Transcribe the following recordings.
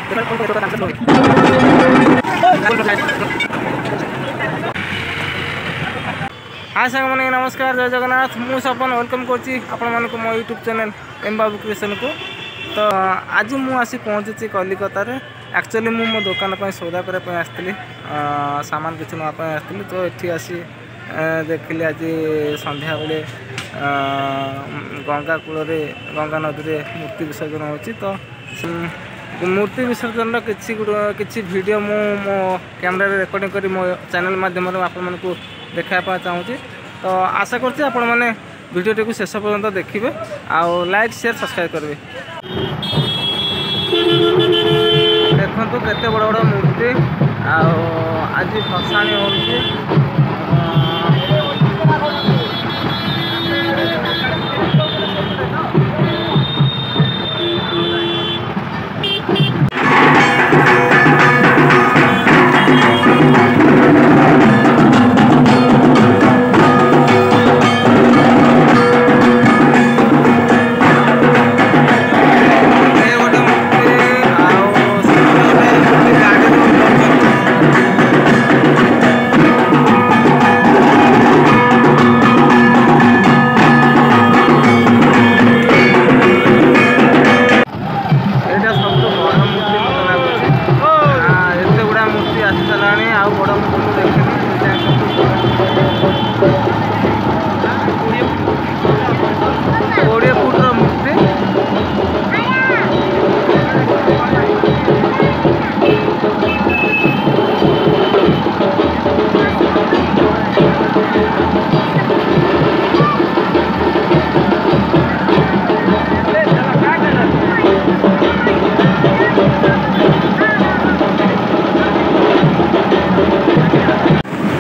हाँ सांग मैंने नमस्कार जय जगन्नाथ मुझे सपन वेलकम कर मो यूट्यूब चैनल एम बाबू क्रिएशन को। तो आज मुझे पहुँची कलिकता रे। एक्चुअली मो दुकान पर सौदा करने आसती सामान किसी नापी आसती। तो ये आसी देखिली आज संध्या बेले गंगा कूल गंगा नदी में मूर्ति विसर्जन होची। तो मूर्ति विसर्जन किसी वीडियो मो कैमेरा रिकॉर्डिंग कर मो चैनल माध्यम आपको देखा चाहूँगी। तो आशा करते आपण मैंने वीडियो को शेष पर्यंत देखिए आउ लाइक शेयर सब्सक्राइब करेंगे। देखो केते बड़ बड़ मूर्ति आज भसाणी हो।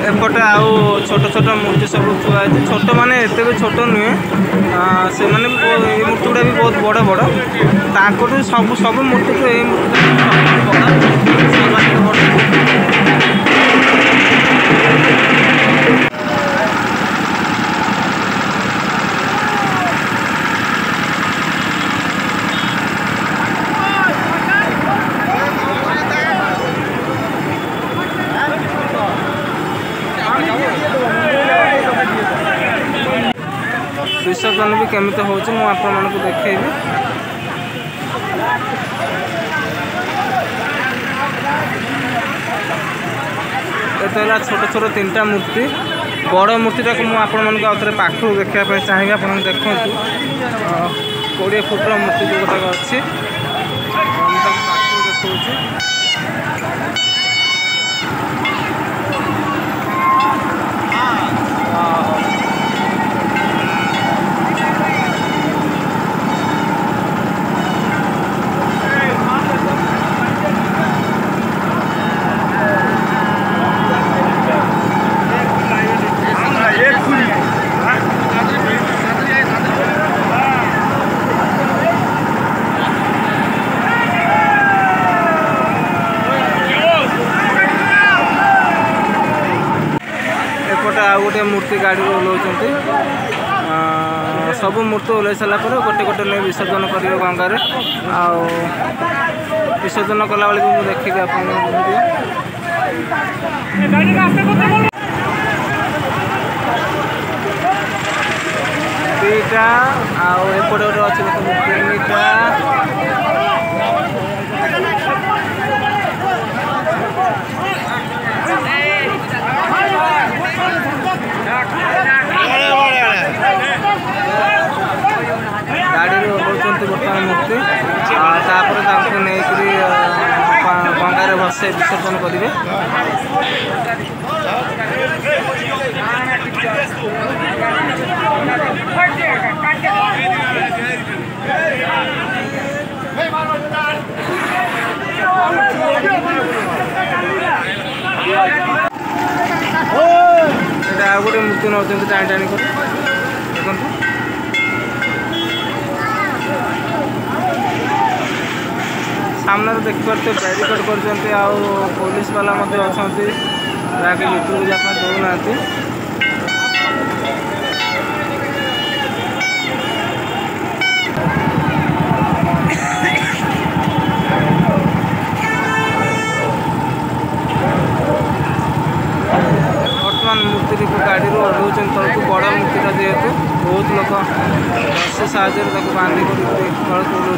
एपटे आउ छोट छोट मूर्ति सब थुआ छोट माने एते भी छोट नुहे से माने मूर्ति गुड़ा भी बहुत बड़ बड़ ताकू सब सब मूर्ति को ये विसर्जन भी केमिति होची मु आप मन को देखैबी। एतला छोट छोट तीनटा मूर्ति बड़ मूर्तिटा को मु आप मन को आउथरे पाखु देखा चाहिए। आप देखु 20 फुट मूर्ति जो गोटा अच्छी देखा गोटे मूर्ति गाड़ी ओल्लाउଛନ୍ତି। सब मूर्ति ओल्लै सारा गोटे गोटे नहीं विसर्जन करेंगे गंगार विसर्जन कला बेले मुझे देखिए आप दुईटा आउपटे गोटे अच्छे तीनटा गाड़ी ओल्लाउଛନ୍ତି बर्तमान मूर्ति नहीं गंगार भसे विसर्जन करेंगे। गोटे मूर्ति नौ टाणी टाणी कर देखो सामने देखिपे बैरिकेड कर पुलिस वाला अच्छा जहाँकि भितर जापा दौना। रस्सी साहाଯ୍य बांधी कर तल तुलाऊँ।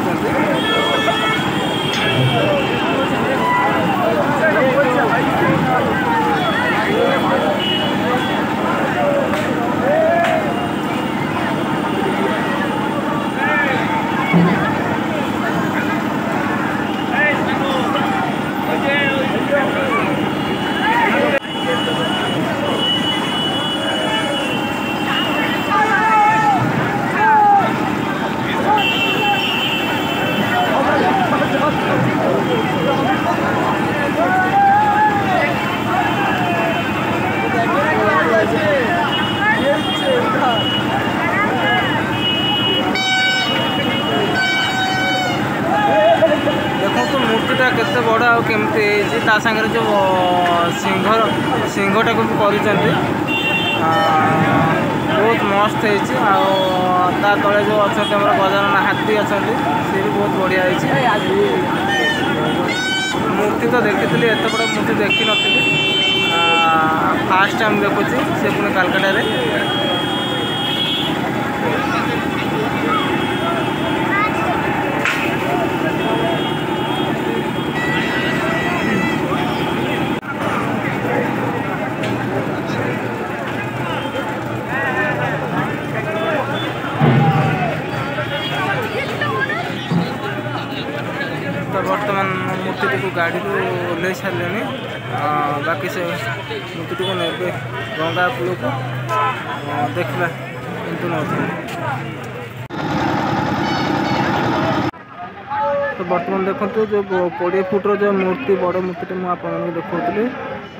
मूर्तिटा केते बड़ आ केमती ता सागर जो सिंहटा को भी कर बहुत मस्त है। तले जो अच्छा गजानन हाथी अच्छा सी भी बहुत बढ़िया है। मूर्ति तो देखी एत बड़ा मूर्ति देखी नी फास्ट टाइम देखुची से पुणी कालकाटा। बर्तमान मूर्ति को गाड़ी को ओह्ल सारे बाकी से मूर्ति को ने गंगा कूल को देखा किंतु तो बर्तमान देखो जो 20 फुट्र जो मूर्ति बड़ मूर्ति मुझे देखी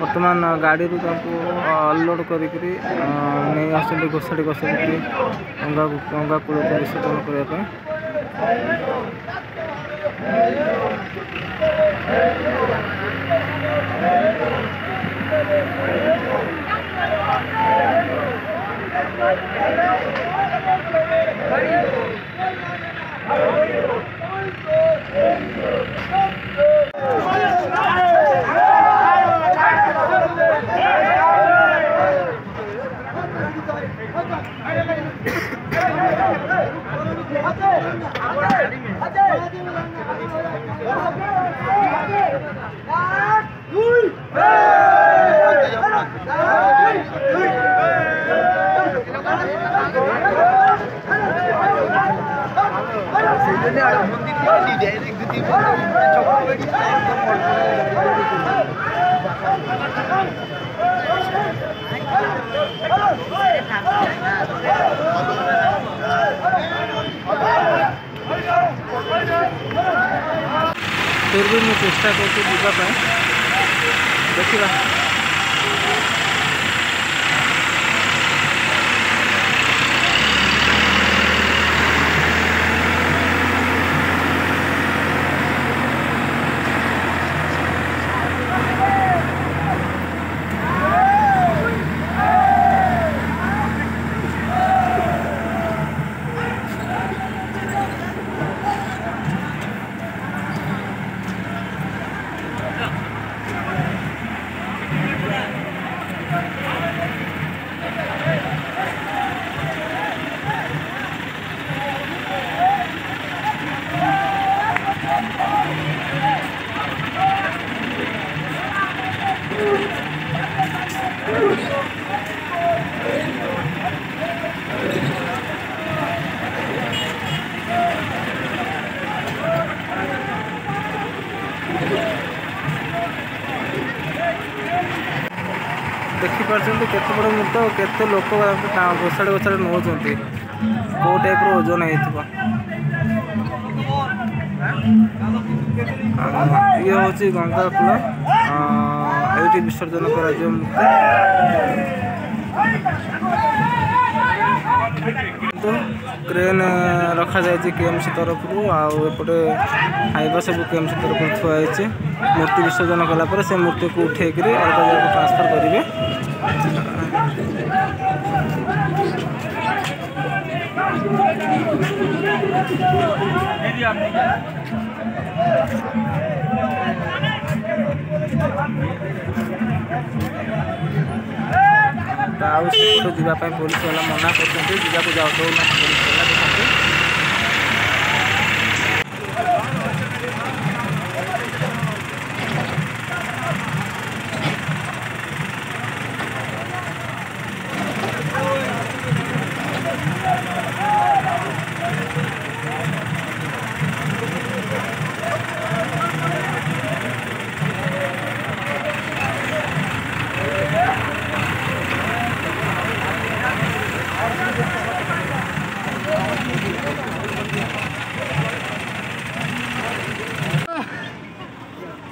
बर्तमान गाड़ी अनलोड कर घोषाड़ी घोषाड़ी गंगा कूल को विसर्जन करने। फिर भी मुझे चेष्टा करके देखा देखिपार्थ केते बड़ मूर्ति और केते लोक घोषाड़ी घोषाड़ी नौ कौ टाइप ओजन हो ये हूँ गंगा कूल ये विसर्जन कर क्रेन रखा जाए केएमसी तरफ आउटे खाଇବା सब केएमसी तरफ थुआई मूर्ति विसर्जन कलापर से मूर्ति को उठे अलग जगह ट्रांसफर करेंगे। जावाई पुलिस वाला मना कर जाओ पुलिस वाला देखते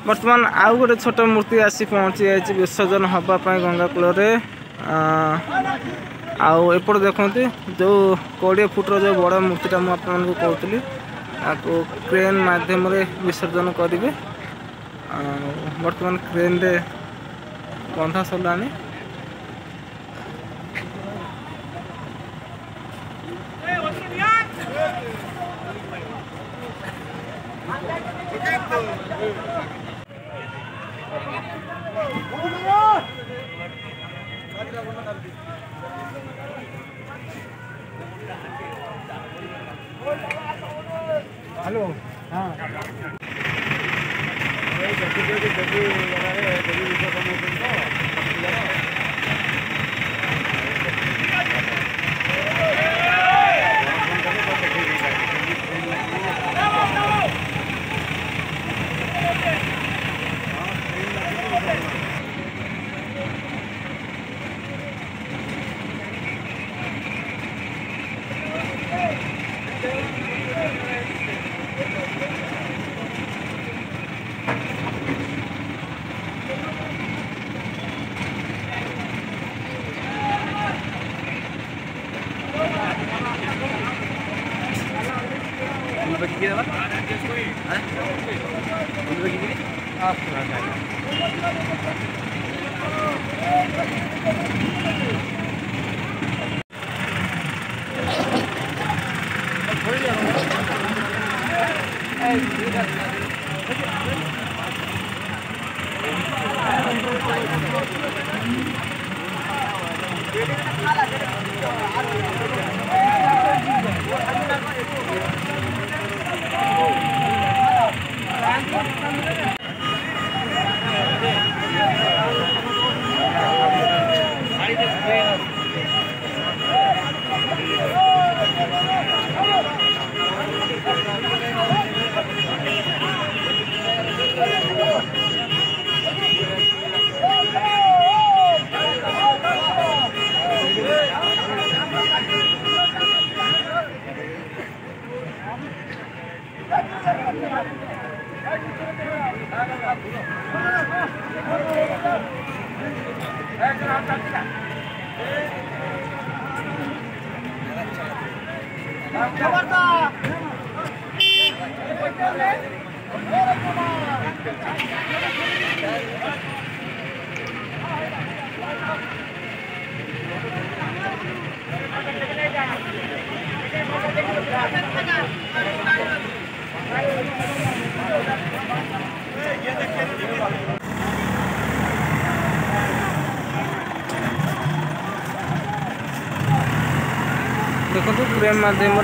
बर्तमान आउ गोटे छोट मूर्ति आसी पहुँची जाइए विसर्जन हाँपाई गंगा कूल आउ एपट देखते जो 20 फुट्र जो बड़ मूर्तिटा मुझे कहती आपको क्रेन माध्यम विसर्जन करेंगे। बर्तमान क्रेन रे बंधा सरलानी हेलो हाँ देखो क्रेन माध्यम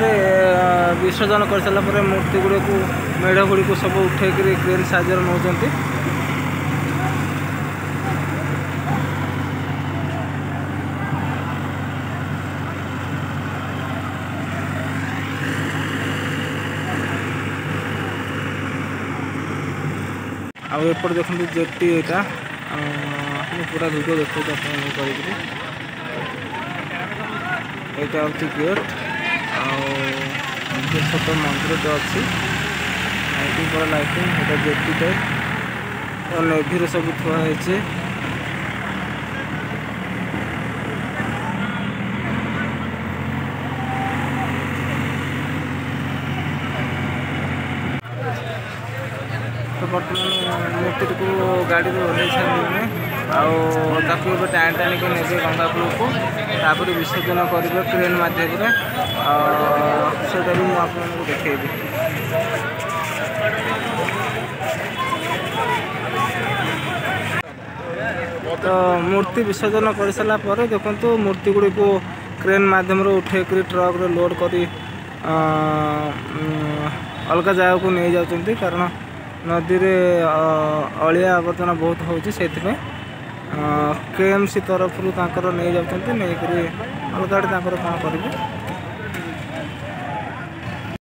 विसर्जन कर सारा मूर्ति गुड़ी को मेढ़ गुड़ी को सब उठे क्रेन साहाय्य नौकरी। आउट देखते जेटी यहाँ पूरा भिडियो देखो यहाँ हूँ गेट आउ छोट मंदिर जो अच्छी लाइटिंग पर लाइटिंग यहाँ जेटी टाइप और नेभी सब थुआई। तो बर्तमान मूर्ति को गाड़ी में ओल्ल सारे आउ टाणी टाणी को नेबे गंगा कूल को तापर विसर्जन करेंगे क्रेन माध्यम से भी मुझे आपको देखेबी। तो मूर्ति विसर्जन कर सारापर देखो मूर्ति गुड़ी को क्रेन माध्यम उठे ट्रक रे लोड कर अलग जगह को नहीं जाती कारण नदी रे अलिया आवर्जना बहुत होची से केएमसी तरफ नहीं जाती नहीं अलग आड़े कौन करेंगे।